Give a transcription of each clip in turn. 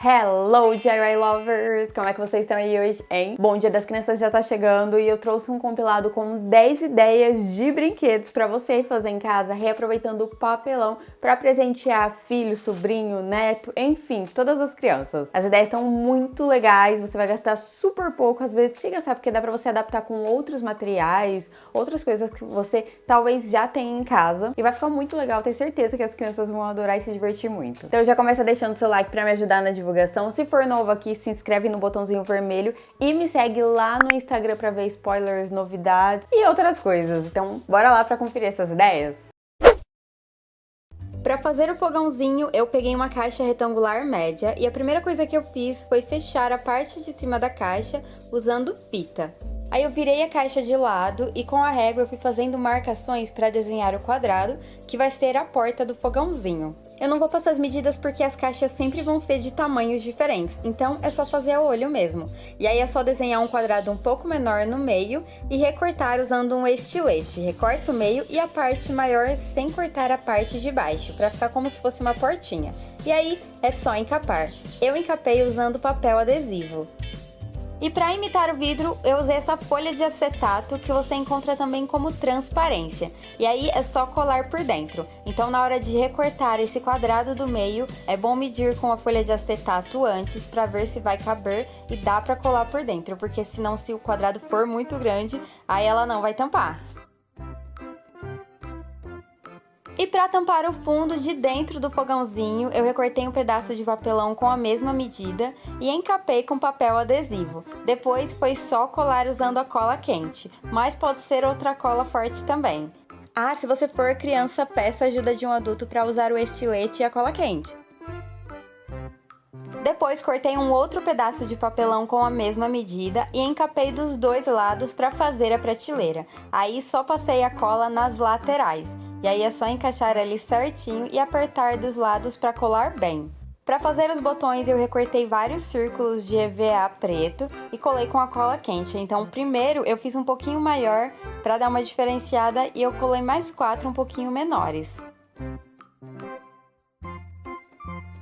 Hello, DIY Lovers! Como é que vocês estão aí hoje, hein? Bom, Dia das Crianças já tá chegando e eu trouxe um compilado com 10 ideias de brinquedos pra você fazer em casa, reaproveitando o papelão pra presentear filho, sobrinho, neto, enfim, todas as crianças. As ideias estão muito legais, você vai gastar super pouco, às vezes se gastar, porque dá pra você adaptar com outros materiais, outras coisas que você talvez já tenha em casa. E vai ficar muito legal, tenho certeza que as crianças vão adorar e se divertir muito. Então já começa deixando seu like pra me ajudar na divulgação. Se for novo aqui, se inscreve no botãozinho vermelho e me segue lá no Instagram pra ver spoilers, novidades e outras coisas. Então, bora lá pra conferir essas ideias? Para fazer o fogãozinho, eu peguei uma caixa retangular média e a primeira coisa que eu fiz foi fechar a parte de cima da caixa usando fita. Aí eu virei a caixa de lado e com a régua eu fui fazendo marcações para desenhar o quadrado, que vai ser a porta do fogãozinho. Eu não vou passar as medidas porque as caixas sempre vão ser de tamanhos diferentes, então é só fazer a olho mesmo. E aí é só desenhar um quadrado um pouco menor no meio e recortar usando um estilete. Recorta o meio e a parte maior sem cortar a parte de baixo, para ficar como se fosse uma portinha. E aí é só encapar. Eu encapei usando papel adesivo. E para imitar o vidro, eu usei essa folha de acetato que você encontra também como transparência. E aí é só colar por dentro. Então na hora de recortar esse quadrado do meio, é bom medir com a folha de acetato antes para ver se vai caber e dá para colar por dentro, porque senão se o quadrado for muito grande, aí ela não vai tampar. E para tampar o fundo de dentro do fogãozinho, eu recortei um pedaço de papelão com a mesma medida e encapei com papel adesivo. Depois foi só colar usando a cola quente, mas pode ser outra cola forte também. Ah, se você for criança, peça ajuda de um adulto para usar o estilete e a cola quente. Depois cortei um outro pedaço de papelão com a mesma medida e encapei dos dois lados para fazer a prateleira. Aí só passei a cola nas laterais. E aí é só encaixar ali certinho e apertar dos lados para colar bem. Para fazer os botões eu recortei vários círculos de EVA preto e colei com a cola quente. Então primeiro eu fiz um pouquinho maior para dar uma diferenciada e eu colei mais 4 um pouquinho menores.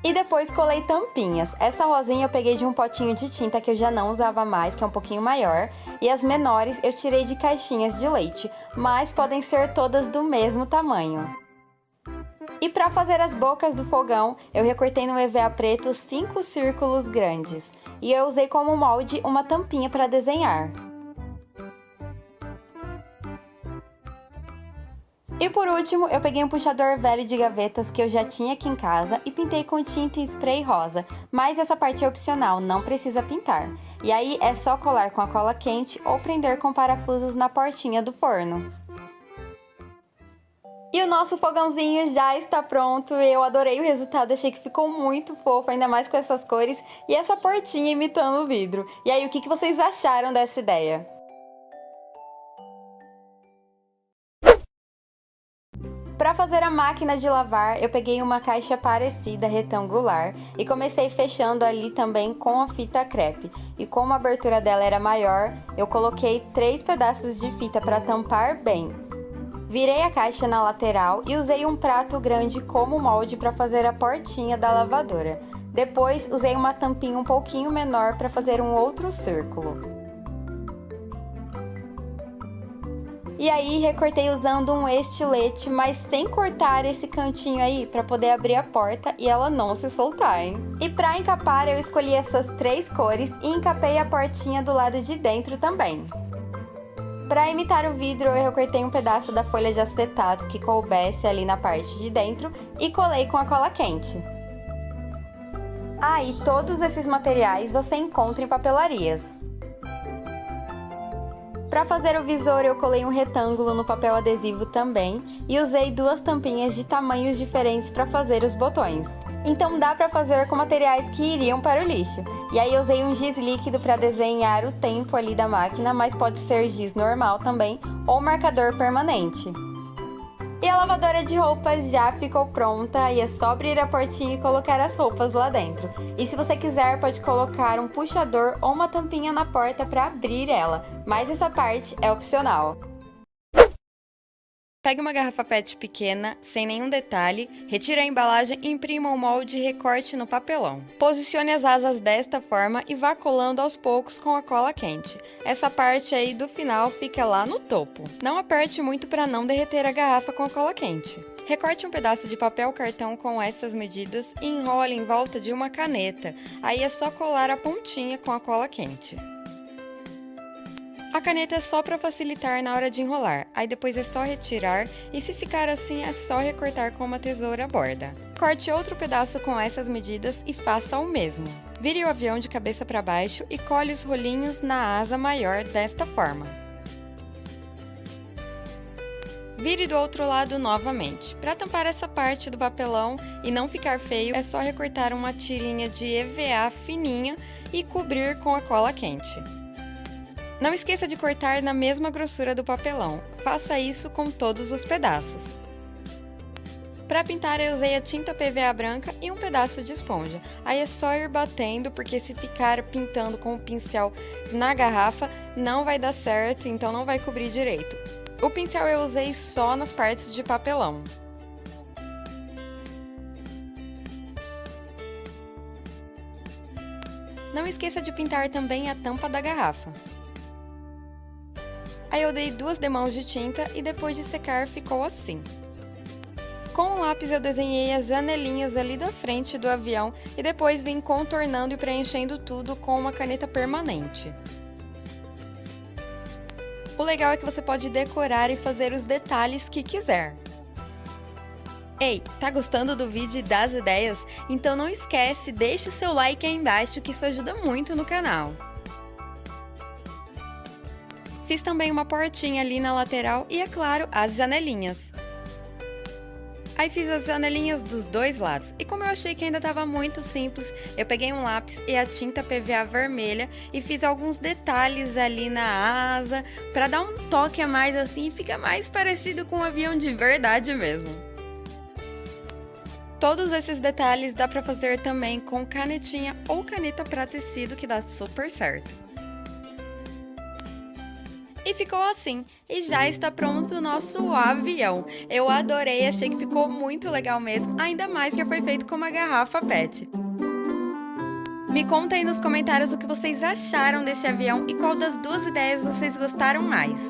E depois colei tampinhas. Essa rosinha eu peguei de um potinho de tinta que eu já não usava mais, que é um pouquinho maior. E as menores eu tirei de caixinhas de leite, mas podem ser todas do mesmo tamanho. E para fazer as bocas do fogão, eu recortei no EVA preto 5 círculos grandes. E eu usei como molde uma tampinha para desenhar. E por último, eu peguei um puxador velho de gavetas que eu já tinha aqui em casa e pintei com tinta e spray rosa, mas essa parte é opcional, não precisa pintar. E aí é só colar com a cola quente ou prender com parafusos na portinha do forno. E o nosso fogãozinho já está pronto, eu adorei o resultado, achei que ficou muito fofo, ainda mais com essas cores e essa portinha imitando o vidro. E aí, o que vocês acharam dessa ideia? Para fazer a máquina de lavar, eu peguei uma caixa parecida, retangular, e comecei fechando ali também com a fita crepe. E como a abertura dela era maior, eu coloquei 3 pedaços de fita para tampar bem. Virei a caixa na lateral e usei um prato grande como molde para fazer a portinha da lavadora. Depois, usei uma tampinha um pouquinho menor para fazer um outro círculo. E aí recortei usando um estilete, mas sem cortar esse cantinho aí para poder abrir a porta e ela não se soltar, hein? E para encapar eu escolhi essas 3 cores e encapei a portinha do lado de dentro também. Para imitar o vidro eu recortei um pedaço da folha de acetato que coubesse ali na parte de dentro e colei com a cola quente. Ah, e todos esses materiais você encontra em papelarias. Para fazer o visor eu colei um retângulo no papel adesivo também e usei 2 tampinhas de tamanhos diferentes para fazer os botões. Então dá para fazer com materiais que iriam para o lixo. E aí eu usei um giz líquido para desenhar o tempo ali da máquina, mas pode ser giz normal também ou marcador permanente. E a lavadora de roupas já ficou pronta e é só abrir a portinha e colocar as roupas lá dentro. E se você quiser, pode colocar um puxador ou uma tampinha na porta para abrir ela, mas essa parte é opcional. Pegue uma garrafa PET pequena, sem nenhum detalhe, retire a embalagem e imprima o molde e recorte no papelão. Posicione as asas desta forma e vá colando aos poucos com a cola quente. Essa parte aí do final fica lá no topo. Não aperte muito para não derreter a garrafa com a cola quente. Recorte um pedaço de papel cartão com essas medidas e enrole em volta de uma caneta. Aí é só colar a pontinha com a cola quente. A caneta é só para facilitar na hora de enrolar, aí depois é só retirar e se ficar assim é só recortar com uma tesoura à borda. Corte outro pedaço com essas medidas e faça o mesmo. Vire o avião de cabeça para baixo e cole os rolinhos na asa maior desta forma. Vire do outro lado novamente. Para tampar essa parte do papelão e não ficar feio, é só recortar uma tirinha de EVA fininha e cobrir com a cola quente. Não esqueça de cortar na mesma grossura do papelão, faça isso com todos os pedaços. Para pintar eu usei a tinta PVA branca e um pedaço de esponja, aí é só ir batendo porque se ficar pintando com o pincel na garrafa não vai dar certo, então não vai cobrir direito. O pincel eu usei só nas partes de papelão. Não esqueça de pintar também a tampa da garrafa. Aí eu dei 2 demãos de tinta e depois de secar ficou assim. Com o lápis eu desenhei as janelinhas ali da frente do avião e depois vim contornando e preenchendo tudo com uma caneta permanente. O legal é que você pode decorar e fazer os detalhes que quiser. Ei, tá gostando do vídeo e das ideias? Então não esquece, deixe o seu like aí embaixo que isso ajuda muito no canal. Fiz também uma portinha ali na lateral e, é claro, as janelinhas. Aí fiz as janelinhas dos dois lados. E como eu achei que ainda estava muito simples, eu peguei um lápis e a tinta PVA vermelha e fiz alguns detalhes ali na asa para dar um toque a mais assim e fica mais parecido com um avião de verdade mesmo. Todos esses detalhes dá para fazer também com canetinha ou caneta para tecido que dá super certo. E ficou assim, e já está pronto o nosso avião. Eu adorei, achei que ficou muito legal mesmo, ainda mais que foi feito com uma garrafa PET. Me conta aí nos comentários o que vocês acharam desse avião e qual das duas ideias vocês gostaram mais.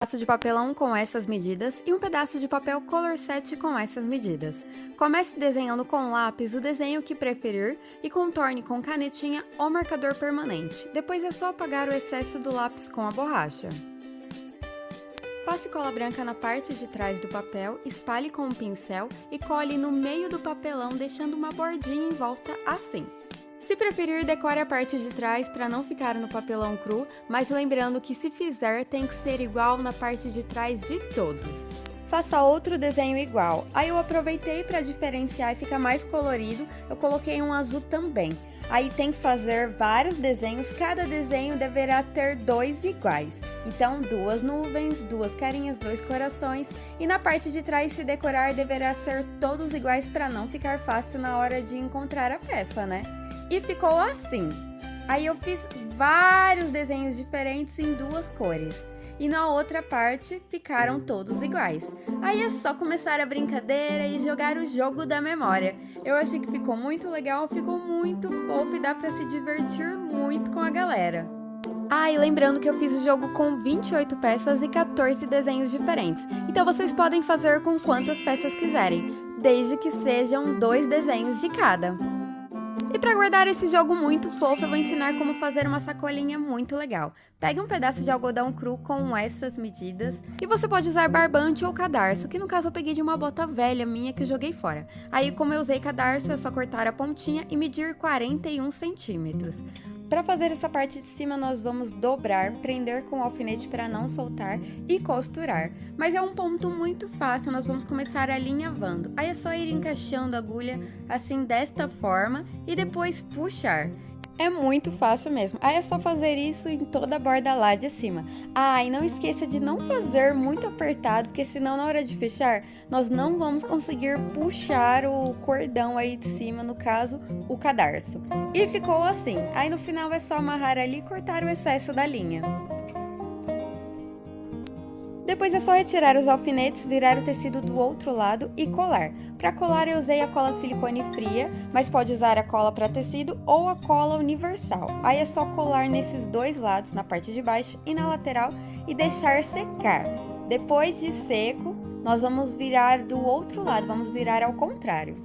Um pedaço de papelão com essas medidas e um pedaço de papel color set com essas medidas. Comece desenhando com lápis o desenho que preferir e contorne com canetinha ou marcador permanente. Depois é só apagar o excesso do lápis com a borracha. Passe cola branca na parte de trás do papel, espalhe com um pincel e cole no meio do papelão deixando uma bordinha em volta assim. Se preferir, decore a parte de trás para não ficar no papelão cru, mas lembrando que se fizer tem que ser igual na parte de trás de todos. Faça outro desenho igual. Aí eu aproveitei para diferenciar e ficar mais colorido, eu coloquei um azul também. Aí tem que fazer vários desenhos, cada desenho deverá ter 2 iguais. Então 2 nuvens, 2 carinhas, 2 corações e na parte de trás se decorar deverá ser todos iguais para não ficar fácil na hora de encontrar a peça, né? E ficou assim. Aí eu fiz vários desenhos diferentes em 2 cores. E na outra parte ficaram todos iguais. Aí é só começar a brincadeira e jogar o jogo da memória. Eu achei que ficou muito legal, ficou muito fofo e dá pra se divertir muito com a galera. Ah, e lembrando que eu fiz o jogo com 28 peças e 14 desenhos diferentes. Então vocês podem fazer com quantas peças quiserem, desde que sejam 2 desenhos de cada. E para guardar esse jogo muito fofo, eu vou ensinar como fazer uma sacolinha muito legal. Pegue um pedaço de algodão cru com essas medidas e você pode usar barbante ou cadarço, que no caso eu peguei de uma bota velha minha que eu joguei fora. Aí como eu usei cadarço, é só cortar a pontinha e medir 41 centímetros. Para fazer essa parte de cima, nós vamos dobrar, prender com o alfinete para não soltar e costurar. Mas é um ponto muito fácil, nós vamos começar alinhavando. Aí é só ir encaixando a agulha assim desta forma e depois puxar. É muito fácil mesmo, aí é só fazer isso em toda a borda lá de cima. Ah, e não esqueça de não fazer muito apertado, porque senão na hora de fechar, nós não vamos conseguir puxar o cordão aí de cima, no caso, o cadarço. E ficou assim, aí no final é só amarrar ali e cortar o excesso da linha. Depois é só retirar os alfinetes, virar o tecido do outro lado e colar. Para colar eu usei a cola silicone fria, mas pode usar a cola para tecido ou a cola universal. Aí é só colar nesses dois lados, na parte de baixo e na lateral, e deixar secar. Depois de seco, nós vamos virar do outro lado, vamos virar ao contrário.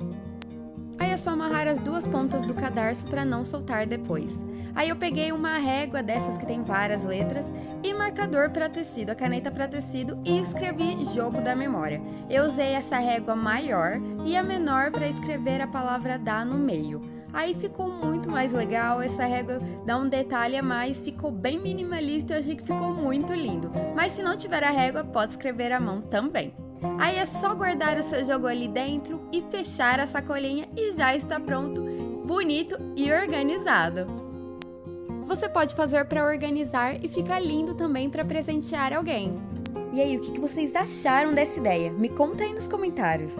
Aí é só amarrar as duas pontas do cadarço para não soltar depois. Aí eu peguei uma régua dessas que tem várias letras e marcador para tecido, a caneta para tecido, e escrevi jogo da memória. Eu usei essa régua maior e a menor para escrever a palavra dá no meio. Aí ficou muito mais legal, essa régua dá um detalhe a mais, ficou bem minimalista, eu achei que ficou muito lindo. Mas se não tiver a régua, pode escrever à mão também. Aí é só guardar o seu jogo ali dentro e fechar a sacolinha e já está pronto, bonito e organizado. Você pode fazer para organizar e fica lindo também para presentear alguém. E aí, o que vocês acharam dessa ideia? Me conta aí nos comentários.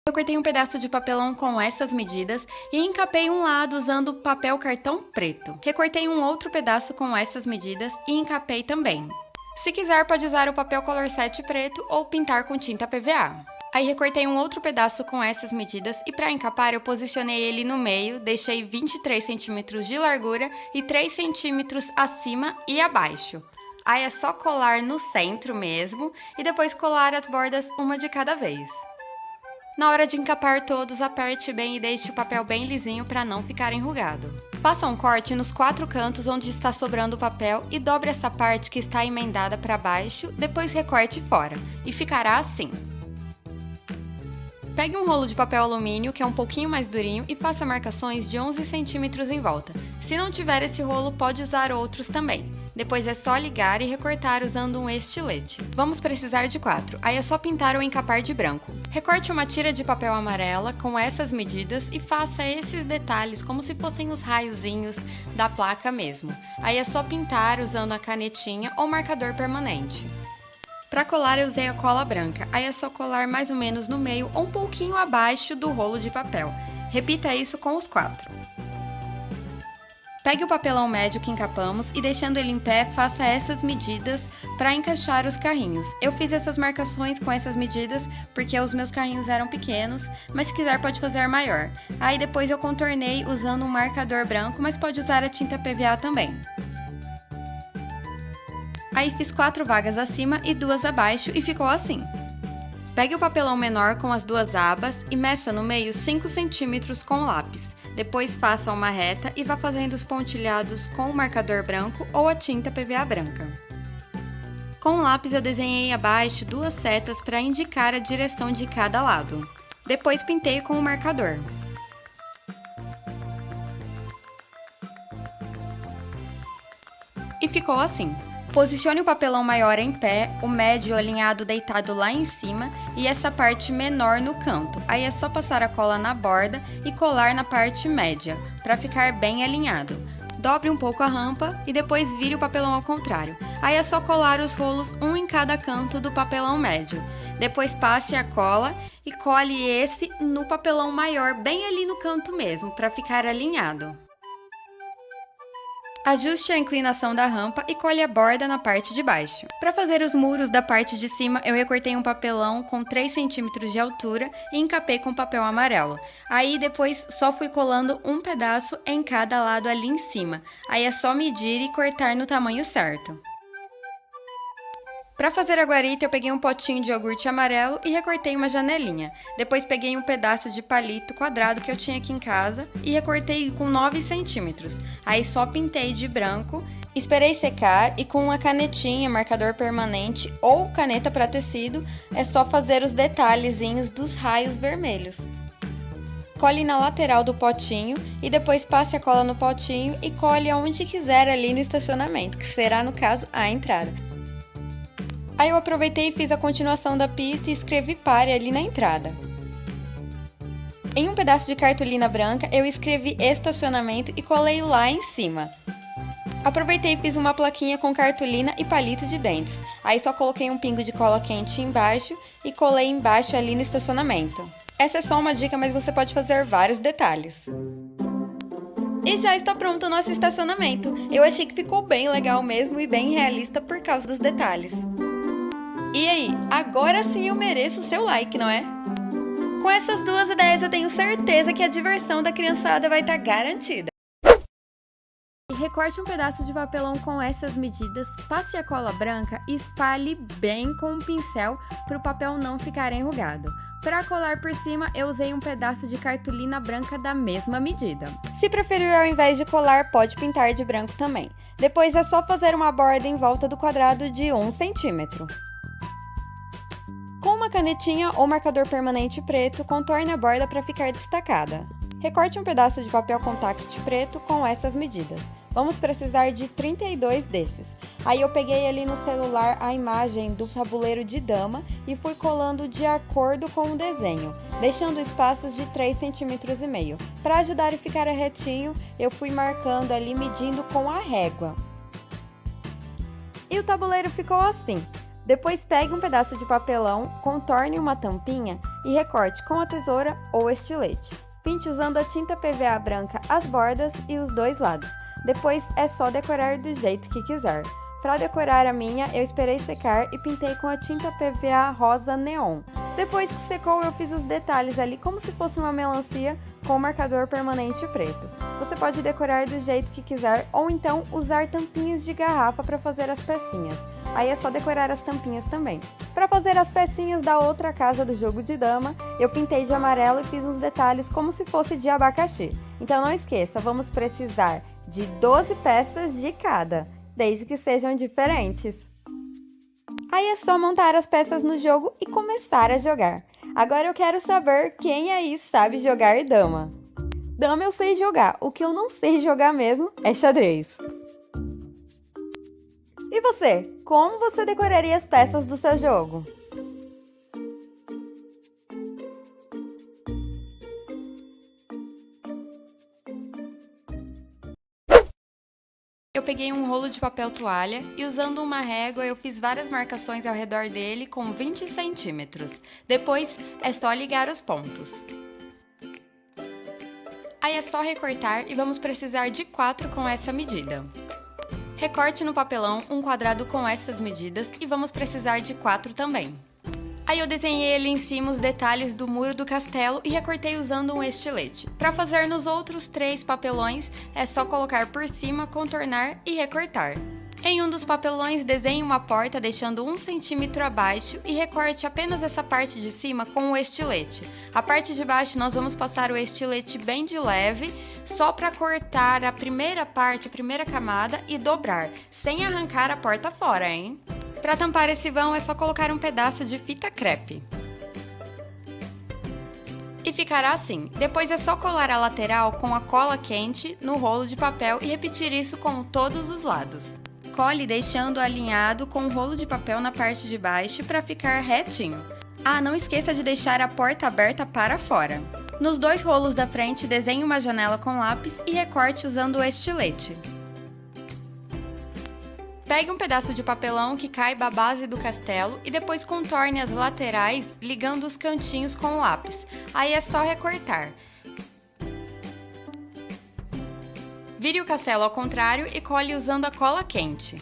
Eu cortei um pedaço de papelão com essas medidas e encapei um lado usando papel cartão preto. Recortei um outro pedaço com essas medidas e encapei também. Se quiser, pode usar o papel Color Set preto ou pintar com tinta PVA. Aí recortei um outro pedaço com essas medidas e para encapar eu posicionei ele no meio, deixei 23 centímetros de largura e 3 centímetros acima e abaixo. Aí é só colar no centro mesmo e depois colar as bordas uma de cada vez. Na hora de encapar todos, aperte bem e deixe o papel bem lisinho para não ficar enrugado. Faça um corte nos 4 cantos onde está sobrando o papel e dobre essa parte que está emendada para baixo, depois recorte fora, e ficará assim. Pegue um rolo de papel alumínio, que é um pouquinho mais durinho, e faça marcações de 11 centímetros em volta. Se não tiver esse rolo, pode usar outros também. Depois é só ligar e recortar usando um estilete. Vamos precisar de 4, aí é só pintar ou encapar de branco. Recorte uma tira de papel amarela com essas medidas e faça esses detalhes como se fossem os raiozinhos da placa mesmo. Aí é só pintar usando a canetinha ou marcador permanente. Para colar eu usei a cola branca, aí é só colar mais ou menos no meio ou um pouquinho abaixo do rolo de papel. Repita isso com os 4. Pegue o papelão médio que encapamos e deixando ele em pé, faça essas medidas para encaixar os carrinhos. Eu fiz essas marcações com essas medidas porque os meus carrinhos eram pequenos, mas se quiser pode fazer maior. Aí depois eu contornei usando um marcador branco, mas pode usar a tinta PVA também. Aí fiz 4 vagas acima e 2 abaixo e ficou assim. Pegue o papelão menor com as 2 abas e meça no meio 5 centímetros com o lápis. Depois faça uma reta e vá fazendo os pontilhados com o marcador branco ou a tinta PVA branca. Com o lápis eu desenhei abaixo 2 setas para indicar a direção de cada lado. Depois pintei com o marcador. E ficou assim. Posicione o papelão maior em pé, o médio alinhado deitado lá em cima e essa parte menor no canto. Aí é só passar a cola na borda e colar na parte média, para ficar bem alinhado. Dobre um pouco a rampa e depois vire o papelão ao contrário. Aí é só colar os rolos um em cada canto do papelão médio. Depois passe a cola e cole esse no papelão maior, bem ali no canto mesmo, para ficar alinhado. Ajuste a inclinação da rampa e cole a borda na parte de baixo. Para fazer os muros da parte de cima, eu recortei um papelão com 3 centímetros de altura e encapei com papel amarelo. Aí depois só fui colando um pedaço em cada lado ali em cima. Aí é só medir e cortar no tamanho certo. Para fazer a guarita, eu peguei um potinho de iogurte amarelo e recortei uma janelinha. Depois peguei um pedaço de palito quadrado que eu tinha aqui em casa e recortei com 9 centímetros. Aí só pintei de branco, esperei secar e com uma canetinha, marcador permanente ou caneta para tecido, é só fazer os detalhezinhos dos raios vermelhos. Cole na lateral do potinho e depois passe a cola no potinho e cole aonde quiser ali no estacionamento, que será, no caso, a entrada. Aí eu aproveitei e fiz a continuação da pista e escrevi pare ali na entrada. Em um pedaço de cartolina branca, eu escrevi estacionamento e colei lá em cima. Aproveitei e fiz uma plaquinha com cartolina e palito de dentes. Aí só coloquei um pingo de cola quente embaixo e colei embaixo ali no estacionamento. Essa é só uma dica, mas você pode fazer vários detalhes. E já está pronto o nosso estacionamento. Eu achei que ficou bem legal mesmo e bem realista por causa dos detalhes. E aí, agora sim eu mereço o seu like, não é? Com essas duas ideias eu tenho certeza que a diversão da criançada vai estar garantida. Recorte um pedaço de papelão com essas medidas, passe a cola branca e espalhe bem com um pincel para o papel não ficar enrugado. Para colar por cima, eu usei um pedaço de cartolina branca da mesma medida. Se preferir, ao invés de colar, pode pintar de branco também. Depois é só fazer uma borda em volta do quadrado de 1 centímetro. Com uma canetinha ou marcador permanente preto, contorne a borda para ficar destacada. Recorte um pedaço de papel contact preto com essas medidas. Vamos precisar de 32 desses. Aí eu peguei ali no celular a imagem do tabuleiro de dama e fui colando de acordo com o desenho, deixando espaços de 3,5 cm. Para ajudar a ficar retinho, eu fui marcando ali, medindo com a régua. E o tabuleiro ficou assim. Depois pegue um pedaço de papelão, contorne uma tampinha e recorte com a tesoura ou estilete. Pinte usando a tinta PVA branca as bordas e os dois lados. Depois é só decorar do jeito que quiser. Para decorar a minha, eu esperei secar e pintei com a tinta PVA rosa neon. Depois que secou, eu fiz os detalhes ali como se fosse uma melancia com marcador permanente preto. Você pode decorar do jeito que quiser ou então usar tampinhas de garrafa para fazer as pecinhas. Aí é só decorar as tampinhas também. Para fazer as pecinhas da outra casa do jogo de dama, eu pintei de amarelo e fiz uns detalhes como se fosse de abacaxi. Então não esqueça, vamos precisar de 12 peças de cada, desde que sejam diferentes. Aí é só montar as peças no jogo e começar a jogar. Agora eu quero saber quem aí sabe jogar dama. Dama eu sei jogar, o que eu não sei jogar mesmo é xadrez. E você, como você decoraria as peças do seu jogo? Eu peguei um rolo de papel toalha e usando uma régua eu fiz várias marcações ao redor dele com 20 centímetros. Depois é só ligar os pontos. Aí é só recortar e vamos precisar de 4 com essa medida. Recorte no papelão um quadrado com essas medidas e vamos precisar de 4 também. Aí eu desenhei ali em cima os detalhes do muro do castelo e recortei usando um estilete. Para fazer nos outros 3 papelões, é só colocar por cima, contornar e recortar. Em um dos papelões, desenhe uma porta deixando 1 centímetro abaixo e recorte apenas essa parte de cima com o estilete. A parte de baixo nós vamos passar o estilete bem de leve, só para cortar a primeira parte, a primeira camada e dobrar, sem arrancar a porta fora, hein? Para tampar esse vão é só colocar um pedaço de fita crepe. E ficará assim. Depois é só colar a lateral com a cola quente no rolo de papel e repetir isso com todos os lados. Cole deixando alinhado com o rolo de papel na parte de baixo para ficar retinho. Ah, não esqueça de deixar a porta aberta para fora. Nos 2 rolos da frente, desenhe uma janela com lápis e recorte usando o estilete. Pegue um pedaço de papelão que caiba à base do castelo e depois contorne as laterais ligando os cantinhos com o lápis. Aí é só recortar. Vire o castelo ao contrário e cole usando a cola quente.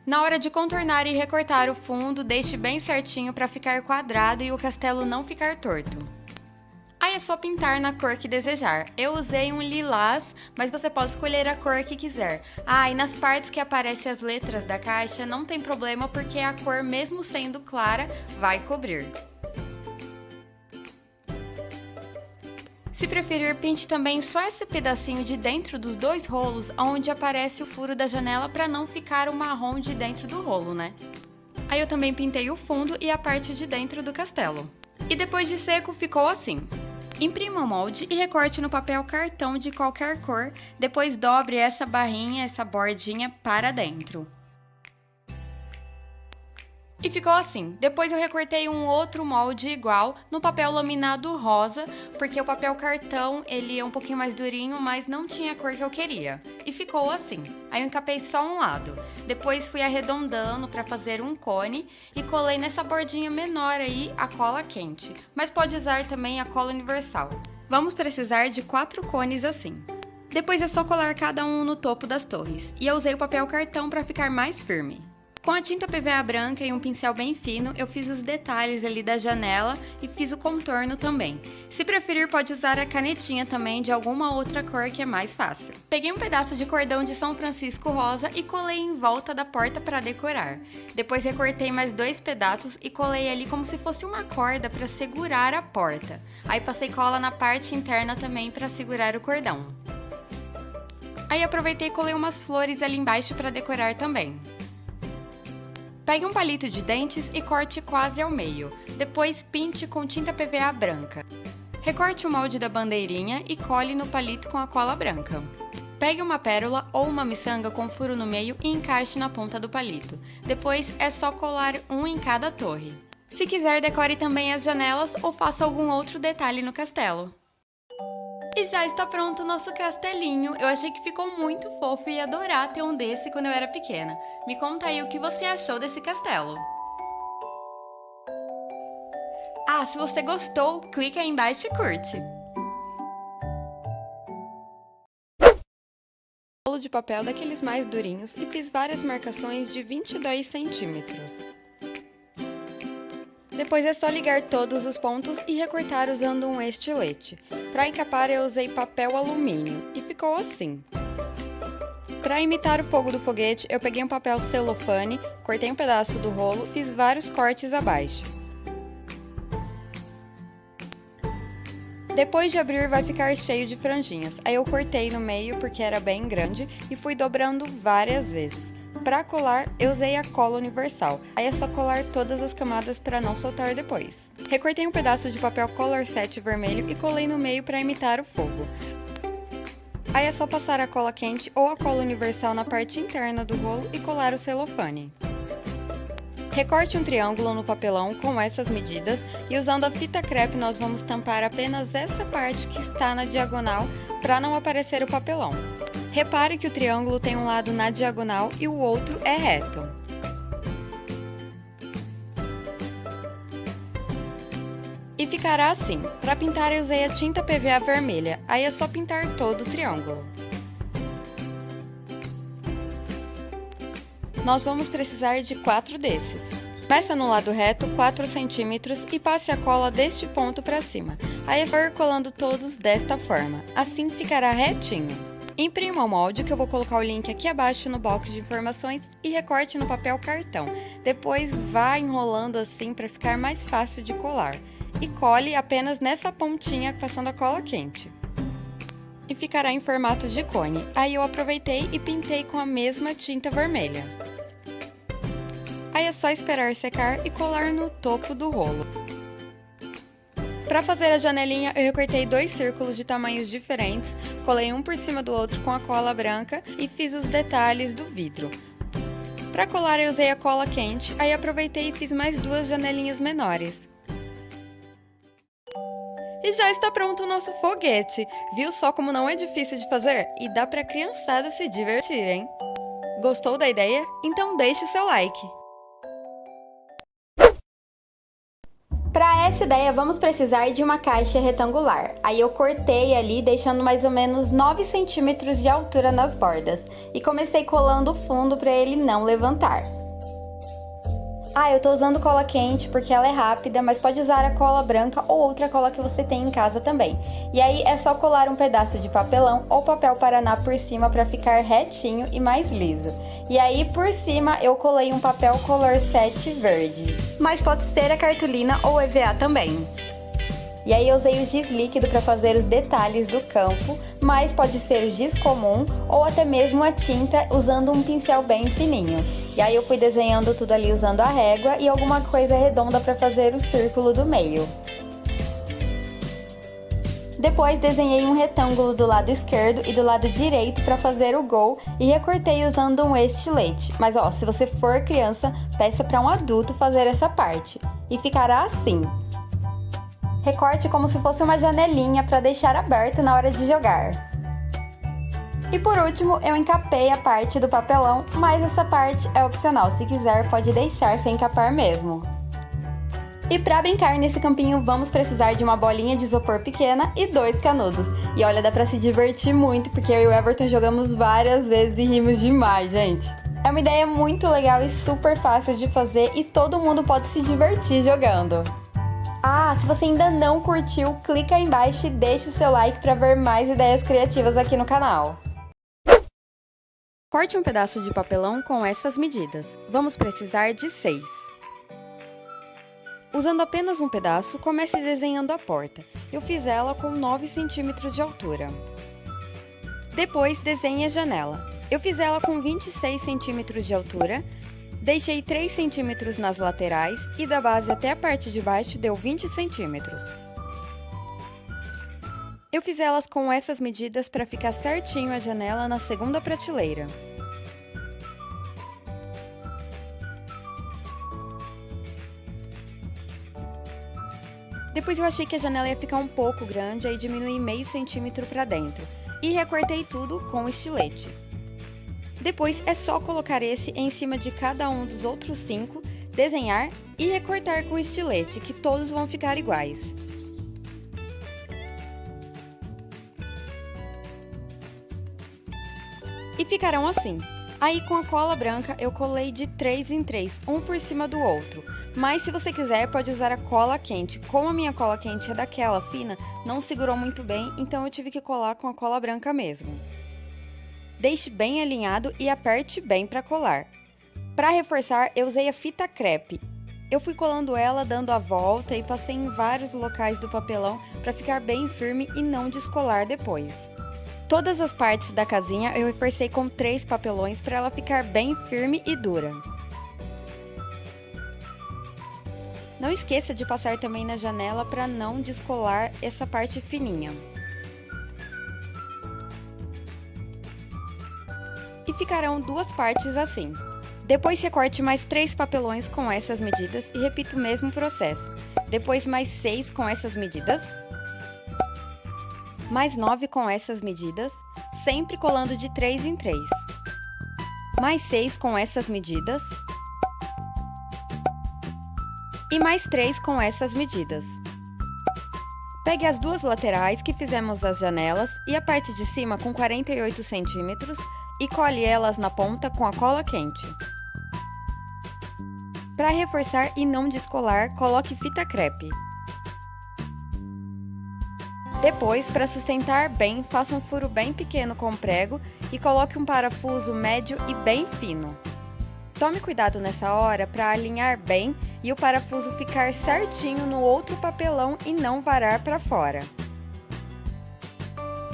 Na hora de contornar e recortar o fundo, deixe bem certinho para ficar quadrado e o castelo não ficar torto. Aí é só pintar na cor que desejar. Eu usei um lilás, mas você pode escolher a cor que quiser. Ah, e nas partes que aparecem as letras da caixa não tem problema porque a cor, mesmo sendo clara, vai cobrir. Se preferir, pinte também só esse pedacinho de dentro dos 2 rolos onde aparece o furo da janela para não ficar o marrom de dentro do rolo, né? Aí eu também pintei o fundo e a parte de dentro do castelo. E depois de seco ficou assim. Imprima o molde e recorte no papel cartão de qualquer cor, depois dobre essa barrinha, essa bordinha para dentro. E ficou assim. Depois eu recortei um outro molde igual no papel laminado rosa, porque o papel cartão ele é um pouquinho mais durinho, mas não tinha a cor que eu queria. E ficou assim. Aí eu encapei só um lado. Depois fui arredondando para fazer um cone e colei nessa bordinha menor aí a cola quente. Mas pode usar também a cola universal. Vamos precisar de 4 cones assim. Depois é só colar cada um no topo das torres, e eu usei o papel cartão para ficar mais firme. Com a tinta PVA branca e um pincel bem fino, eu fiz os detalhes ali da janela e fiz o contorno também. Se preferir, pode usar a canetinha também de alguma outra cor que é mais fácil. Peguei um pedaço de cordão de São Francisco rosa e colei em volta da porta para decorar. Depois recortei mais 2 pedaços e colei ali como se fosse uma corda para segurar a porta. Aí passei cola na parte interna também para segurar o cordão. Aí aproveitei e colei umas flores ali embaixo para decorar também. Pegue um palito de dentes e corte quase ao meio. Depois pinte com tinta PVA branca. Recorte o molde da bandeirinha e cole no palito com a cola branca. Pegue uma pérola ou uma miçanga com furo no meio e encaixe na ponta do palito. Depois é só colar um em cada torre. Se quiser, decore também as janelas ou faça algum outro detalhe no castelo. E já está pronto o nosso castelinho. Eu achei que ficou muito fofo e ia adorar ter um desse quando eu era pequena. Me conta aí o que você achou desse castelo. Ah, se você gostou, clica aí embaixo e curte. Rolo de papel daqueles mais durinhos e fiz várias marcações de 22 centímetros. Depois é só ligar todos os pontos e recortar usando um estilete. Para encapar eu usei papel alumínio e ficou assim. Para imitar o fogo do foguete, eu peguei um papel celofane, cortei um pedaço do rolo, fiz vários cortes abaixo. Depois de abrir vai ficar cheio de franjinhas, aí eu cortei no meio porque era bem grande e fui dobrando várias vezes. Para colar, eu usei a cola universal, aí é só colar todas as camadas para não soltar depois. Recortei um pedaço de papel Color Set vermelho e colei no meio para imitar o fogo. Aí é só passar a cola quente ou a cola universal na parte interna do rolo e colar o celofane. Recorte um triângulo no papelão com essas medidas e usando a fita crepe nós vamos tampar apenas essa parte que está na diagonal para não aparecer o papelão. Repare que o triângulo tem um lado na diagonal e o outro é reto. E ficará assim. Para pintar eu usei a tinta PVA vermelha, aí é só pintar todo o triângulo. Nós vamos precisar de 4 desses. Começa no lado reto, 4 centímetros e passe a cola deste ponto para cima. Aí é só ir colando todos desta forma, assim ficará retinho. Imprima o molde, que eu vou colocar o link aqui abaixo no box de informações, e recorte no papel cartão. Depois vá enrolando assim para ficar mais fácil de colar. E cole apenas nessa pontinha passando a cola quente. E ficará em formato de cone. Aí eu aproveitei e pintei com a mesma tinta vermelha. Aí é só esperar secar e colar no topo do rolo. Para fazer a janelinha, eu recortei 2 círculos de tamanhos diferentes, colei um por cima do outro com a cola branca e fiz os detalhes do vidro. Para colar eu usei a cola quente, aí aproveitei e fiz mais 2 janelinhas menores. E já está pronto o nosso foguete! Viu só como não é difícil de fazer? E dá para a criançada se divertir, hein? Gostou da ideia? Então deixe o seu like! Para essa ideia, vamos precisar de uma caixa retangular. Aí eu cortei ali, deixando mais ou menos 9 centímetros de altura nas bordas. E comecei colando o fundo para ele não levantar. Ah, eu tô usando cola quente porque ela é rápida, mas pode usar a cola branca ou outra cola que você tem em casa também. E aí é só colar um pedaço de papelão ou papel paraná por cima para ficar retinho e mais liso. E aí por cima eu colei um papel Color Set verde. Mas pode ser a cartolina ou EVA também. E aí eu usei o giz líquido para fazer os detalhes do campo, mas pode ser o giz comum ou até mesmo a tinta usando um pincel bem fininho. E aí eu fui desenhando tudo ali usando a régua e alguma coisa redonda para fazer o círculo do meio. Depois desenhei um retângulo do lado esquerdo e do lado direito para fazer o gol e recortei usando um estilete. Mas ó, se você for criança, peça para um adulto fazer essa parte. E ficará assim. Recorte como se fosse uma janelinha para deixar aberto na hora de jogar. E por último, eu encapei a parte do papelão, mas essa parte é opcional. Se quiser, pode deixar sem encapar mesmo. E para brincar nesse campinho, vamos precisar de uma bolinha de isopor pequena e 2 canudos. E olha, dá pra se divertir muito, porque eu e o Everton jogamos várias vezes e rimos demais, gente. É uma ideia muito legal e super fácil de fazer e todo mundo pode se divertir jogando. Ah, se você ainda não curtiu, clica aí embaixo e deixa o seu like para ver mais ideias criativas aqui no canal. Corte um pedaço de papelão com essas medidas. Vamos precisar de 6. Usando apenas um pedaço, comece desenhando a porta. Eu fiz ela com 9 centímetros de altura. Depois, desenhe a janela. Eu fiz ela com 26 centímetros de altura. Deixei 3 centímetros nas laterais e da base até a parte de baixo deu 20 centímetros. Eu fiz elas com essas medidas para ficar certinho a janela na segunda prateleira. Depois eu achei que a janela ia ficar um pouco grande, aí diminui meio centímetro para dentro. E recortei tudo com estilete. Depois é só colocar esse em cima de cada um dos outros 5, desenhar e recortar com estilete, que todos vão ficar iguais. E ficarão assim. Aí com a cola branca eu colei de 3 em 3, um por cima do outro. Mas se você quiser pode usar a cola quente. Como a minha cola quente é daquela fina, não segurou muito bem, então eu tive que colar com a cola branca mesmo. Deixe bem alinhado e aperte bem para colar. Para reforçar eu usei a fita crepe. Eu fui colando ela dando a volta e passei em vários locais do papelão para ficar bem firme e não descolar depois. Todas as partes da casinha eu reforcei com 3 papelões para ela ficar bem firme e dura. Não esqueça de passar também na janela para não descolar essa parte fininha. E ficarão 2 partes assim. Depois recorte mais 3 papelões com essas medidas e repita o mesmo processo. Depois mais 6 com essas medidas. Mais 9 com essas medidas, sempre colando de 3 em 3. Mais 6 com essas medidas. E mais 3 com essas medidas. Pegue as 2 laterais que fizemos as janelas e a parte de cima com 48 centímetros e cole elas na ponta com a cola quente. Para reforçar e não descolar, coloque fita crepe. Depois, para sustentar bem, faça um furo bem pequeno com prego e coloque um parafuso médio e bem fino. Tome cuidado nessa hora para alinhar bem e o parafuso ficar certinho no outro papelão e não varar para fora.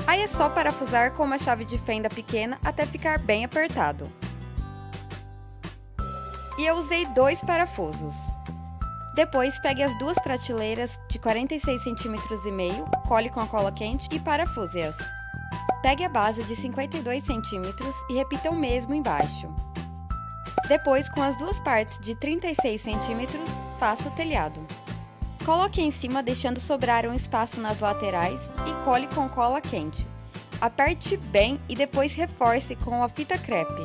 Aí é só parafusar com uma chave de fenda pequena até ficar bem apertado. E eu usei 2 parafusos. Depois, pegue as 2 prateleiras de 46 centímetros e meio, cole com a cola quente e parafuse-as. Pegue a base de 52 centímetros e repita o mesmo embaixo. Depois, com as 2 partes de 36 centímetros, faça o telhado. Coloque em cima deixando sobrar um espaço nas laterais e cole com cola quente. Aperte bem e depois reforce com a fita crepe.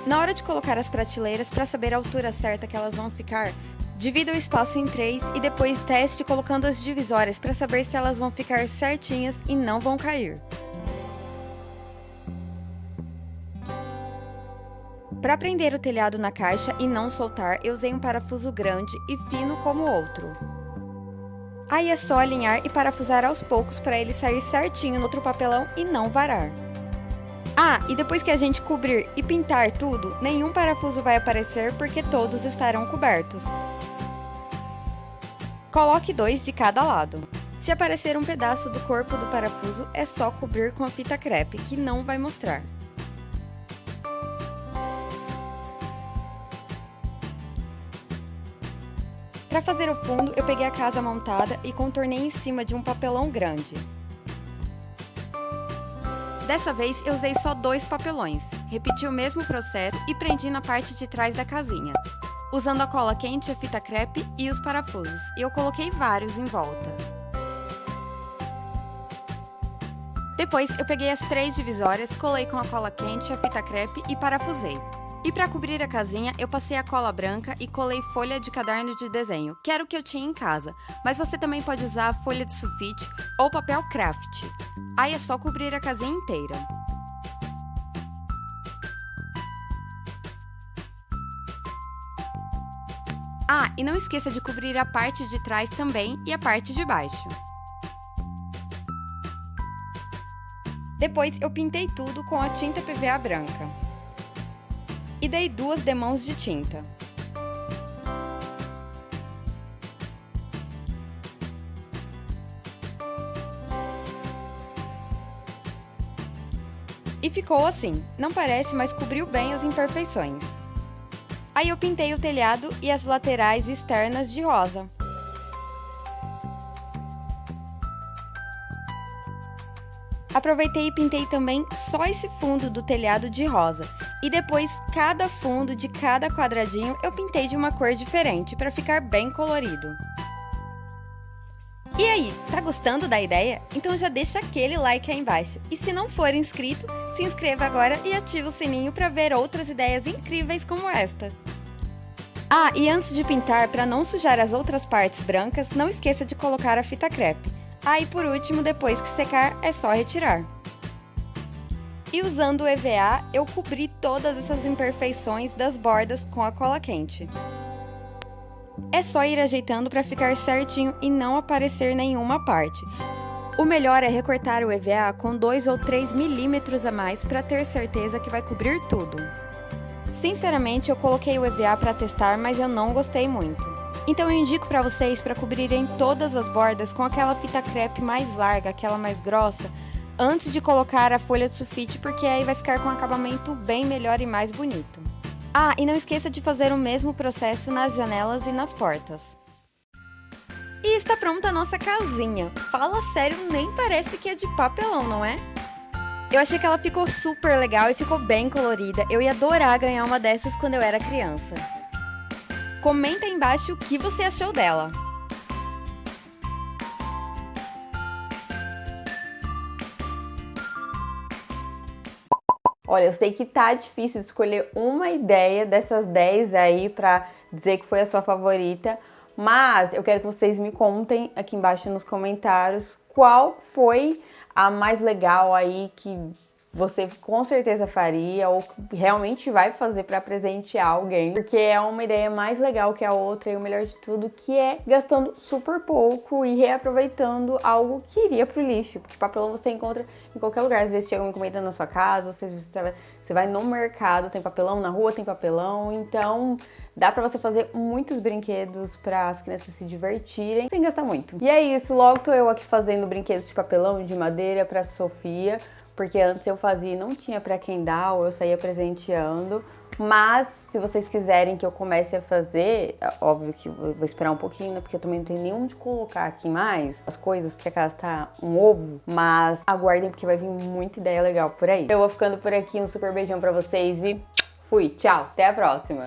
Na hora de colocar as prateleiras, para saber a altura certa que elas vão ficar, divida o espaço em 3 e depois teste colocando as divisórias para saber se elas vão ficar certinhas e não vão cair. Para prender o telhado na caixa e não soltar, eu usei um parafuso grande e fino como o outro. Aí é só alinhar e parafusar aos poucos para ele sair certinho no outro papelão e não varar. Ah, e depois que a gente cobrir e pintar tudo, nenhum parafuso vai aparecer porque todos estarão cobertos. Coloque 2 de cada lado. Se aparecer um pedaço do corpo do parafuso, é só cobrir com a fita crepe, que não vai mostrar. Para fazer o fundo, eu peguei a casa montada e contornei em cima de um papelão grande. Dessa vez, eu usei só 2 papelões, repeti o mesmo processo e prendi na parte de trás da casinha, usando a cola quente, a fita crepe e os parafusos, e eu coloquei vários em volta. Depois, eu peguei as 3 divisórias, colei com a cola quente, a fita crepe e parafusei. E para cobrir a casinha, eu passei a cola branca e colei folha de caderno de desenho, que era o que eu tinha em casa. Mas você também pode usar folha de sulfite ou papel craft. Aí é só cobrir a casinha inteira. Ah, e não esqueça de cobrir a parte de trás também e a parte de baixo. Depois eu pintei tudo com a tinta PVA branca. E dei 2 demãos de tinta. E ficou assim, não parece, mas cobriu bem as imperfeições. Aí eu pintei o telhado e as laterais externas de rosa. Aproveitei e pintei também só esse fundo do telhado de rosa. E depois, cada fundo de cada quadradinho eu pintei de uma cor diferente, para ficar bem colorido. E aí, tá gostando da ideia? Então já deixa aquele like aí embaixo. E se não for inscrito, se inscreva agora e ative o sininho para ver outras ideias incríveis como esta. Ah, e antes de pintar, para não sujar as outras partes brancas, não esqueça de colocar a fita crepe. Ah, e por último, depois que secar, é só retirar. E usando o EVA, eu cobri todas essas imperfeições das bordas com a cola quente. É só ir ajeitando para ficar certinho e não aparecer nenhuma parte. O melhor é recortar o EVA com 2 ou 3 milímetros a mais para ter certeza que vai cobrir tudo. Sinceramente, eu coloquei o EVA para testar, mas eu não gostei muito. Então eu indico para vocês para cobrirem todas as bordas com aquela fita crepe mais larga, aquela mais grossa, antes de colocar a folha de sulfite, porque aí vai ficar com um acabamento bem melhor e mais bonito. Ah, e não esqueça de fazer o mesmo processo nas janelas e nas portas. E está pronta a nossa casinha. Fala sério, nem parece que é de papelão, não é? Eu achei que ela ficou super legal e ficou bem colorida. Eu ia adorar ganhar uma dessas quando eu era criança. Comenta aí embaixo o que você achou dela. Olha, eu sei que tá difícil escolher uma ideia dessas 10 aí pra dizer que foi a sua favorita, mas eu quero que vocês me contem aqui embaixo nos comentários qual foi a mais legal aí que você com certeza faria ou que realmente vai fazer para presentear alguém, porque é uma ideia mais legal que a outra e o melhor de tudo que é gastando super pouco e reaproveitando algo que iria pro lixo, porque papelão você encontra em qualquer lugar, às vezes chega uma encomenda na sua casa, você vai no mercado, tem papelão, na rua tem papelão, então dá pra você fazer muitos brinquedos para as crianças se divertirem sem gastar muito. E é isso, logo tô eu aqui fazendo brinquedos de papelão, de madeira pra Sofia, porque antes eu fazia e não tinha pra quem dar, ou eu saía presenteando. Mas, se vocês quiserem que eu comece a fazer, óbvio que eu vou esperar um pouquinho, né? Porque eu também não tenho nenhum de colocar aqui mais as coisas, porque a casa tá um ovo. Mas aguardem, porque vai vir muita ideia legal por aí. Eu vou ficando por aqui, um super beijão pra vocês e fui, tchau, até a próxima!